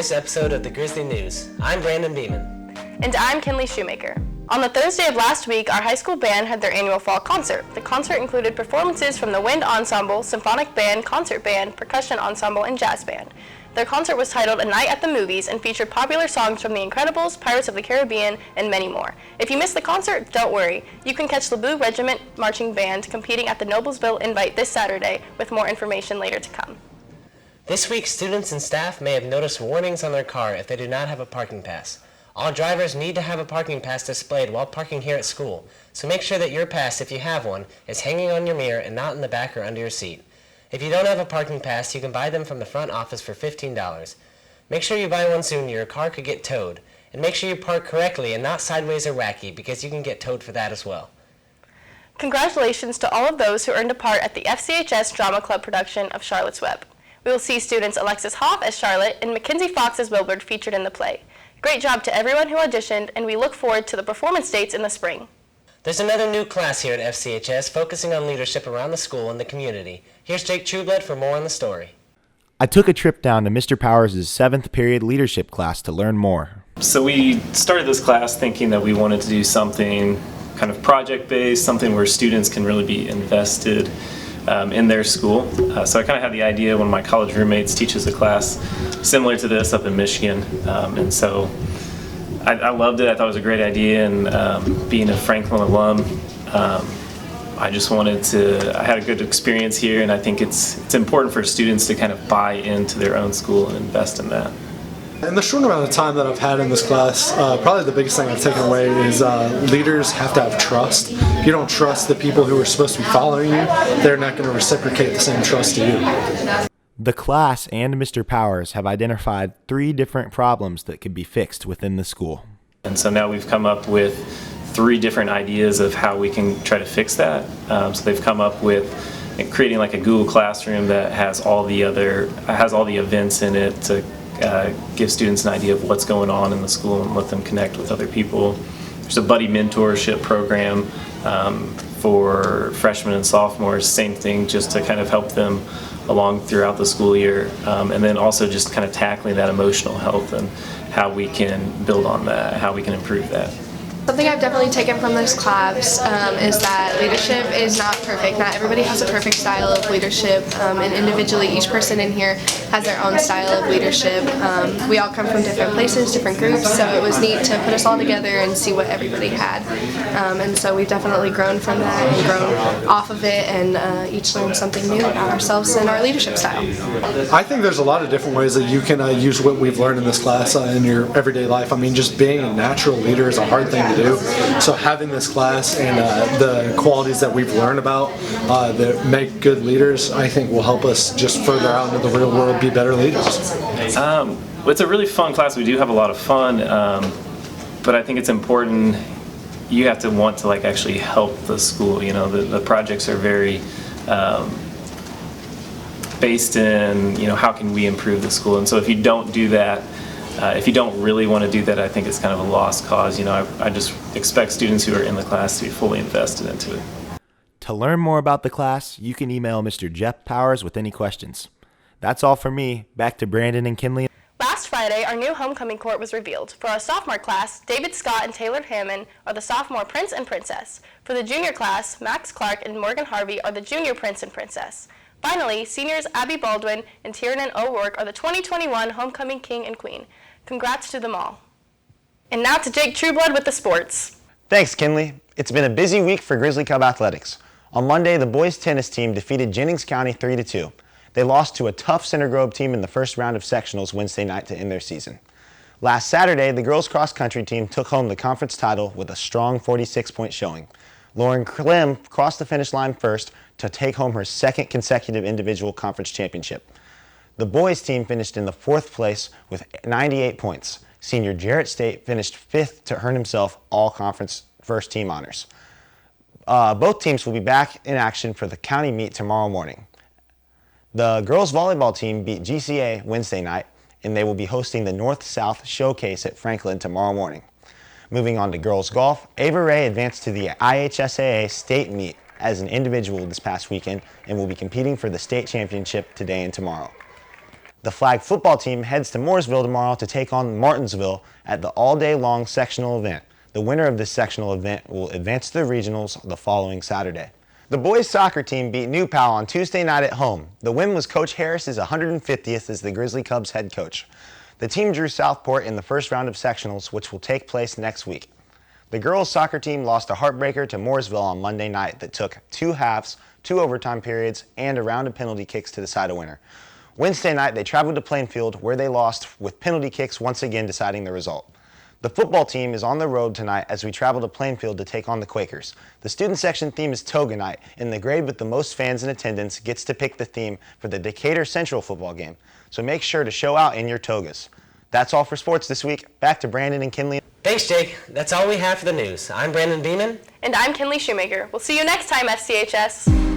this episode of the Grizzly News. I'm Brandon Beeman. And I'm Kinley Shoemaker. On the Thursday of last week, our high school band had their annual fall concert. The concert included performances from the wind ensemble, symphonic band, concert band, percussion ensemble, and jazz band. Their concert was titled A Night at the Movies and featured popular songs from The Incredibles, Pirates of the Caribbean, and many more. If you missed the concert, don't worry. You can catch the Blue Regiment Marching Band competing at the Noblesville Invite this Saturday, with more information later to come. This week, students and staff may have noticed warnings on their car if they do not have a parking pass. All drivers need to have a parking pass displayed while parking here at school, so make sure that your pass, if you have one, is hanging on your mirror and not in the back or under your seat. If you don't have a parking pass, you can buy them from the front office for $15. Make sure you buy one soon or your car could get towed. And make sure you park correctly and not sideways or wacky, because you can get towed for that as well. Congratulations to all of those who earned a part at the FCHS Drama Club production of Charlotte's Web. We will see students Alexis Hoff as Charlotte and Mackenzie Fox as Wilbur featured in the play. Great job to everyone who auditioned, and we look forward to the performance dates in the spring. There's another new class here at FCHS focusing on leadership around the school and the community. Here's Jake Trueblood for more on the story. I took a trip down to Mr. Powers' 7th period leadership class to learn more. So we started this class thinking that we wanted to do something kind of project-based, something where students can really be invested in their school. So I kind of had the idea, one of my college roommates teaches a class similar to this up in Michigan, and so I loved it. I thought it was a great idea, and being a Franklin alum, I just wanted to, I had a good experience here, and I think it's important for students to kind of buy into their own school and invest in that. In the short amount of time that I've had in this class, probably the biggest thing I've taken away is leaders have to have trust. If you don't trust the people who are supposed to be following you, they're not going to reciprocate the same trust to you. The class and Mr. Powers have identified 3 different problems that could be fixed within the school. And so now we've come up with 3 different ideas of how we can try to fix that. So they've come up with creating like a Google Classroom that has all the events in it to give students an idea of what's going on in the school and let them connect with other people. There's a buddy mentorship program for freshmen and sophomores, same thing, just to kind of help them along throughout the school year, and then also just kind of tackling that emotional health and how we can build on that, how we can improve that. Something I've definitely taken from this class is that leadership is not perfect. Not everybody has a perfect style of leadership, and individually each person in here has their own style of leadership. We all come from different places, different groups, so it was neat to put us all together and see what everybody had. And so we've definitely grown from that and grown off of it, and each learned something new about ourselves and our leadership style. I think there's a lot of different ways that you can use what we've learned in this class in your everyday life. I mean, just being a natural leader is a hard thing to do. So having this class and the qualities that we've learned about that make good leaders, I think will help us just further out into the real world, be better leaders. It's a really fun class. We do have a lot of fun, but I think it's important. You have to want to like actually help the school. You know, the projects are very based in, you know, how can we improve the school, and so if you don't do that, if you don't really want to do that, I think it's kind of a lost cause. You know, I just expect students who are in the class to be fully invested into it. To learn more about the class, you can email Mr. Jeff Powers with any questions. That's all for me. Back to Brandon and Kinley. Last Friday, our new homecoming court was revealed. For our sophomore class, David Scott and Taylor Hammond are the sophomore prince and princess. For the junior class, Max Clark and Morgan Harvey are the junior prince and princess. Finally, seniors Abby Baldwin and Tiernan O'Rourke are the 2021 homecoming king and queen. Congrats to them all. And now to Jake Trueblood with the sports. Thanks, Kinley. It's been a busy week for Grizzly Cub athletics. On Monday, the boys tennis team defeated Jennings County 3-2. They lost to a tough Center Grove team in the first round of sectionals Wednesday night to end their season. Last Saturday, the girls cross country team took home the conference title with a strong 46-point showing. Lauren Klim crossed the finish line first to take home her 2nd consecutive individual conference championship. The boys team finished in the 4th place with 98 points. Senior Jarrett State finished 5th to earn himself all-conference first team honors. Both teams will be back in action for the county meet tomorrow morning. The girls volleyball team beat GCA Wednesday night, and they will be hosting the North-South Showcase at Franklin tomorrow morning. Moving on to girls golf, Ava Ray advanced to the IHSAA state meet as an individual this past weekend and will be competing for the state championship today and tomorrow. The flag football team heads to Mooresville tomorrow to take on Martinsville at the all-day-long sectional event. The winner of this sectional event will advance to the regionals the following Saturday. The boys soccer team beat New Pal on Tuesday night at home. The win was Coach Harris's 150th as the Grizzly Cubs head coach. The team drew Southport in the first round of sectionals, which will take place next week. The girls soccer team lost a heartbreaker to Mooresville on Monday night that took 2 halves, 2 overtime periods, and a round of penalty kicks to decide a winner. Wednesday night, they traveled to Plainfield, where they lost, with penalty kicks once again deciding the result. The football team is on the road tonight as we travel to Plainfield to take on the Quakers. The student section theme is Toga Night, and the grade with the most fans in attendance gets to pick the theme for the Decatur Central football game. So make sure to show out in your togas. That's all for sports this week. Back to Brandon and Kinley. Thanks, Jake. That's all we have for the news. I'm Brandon Beeman. And I'm Kinley Shoemaker. We'll see you next time, SCHS.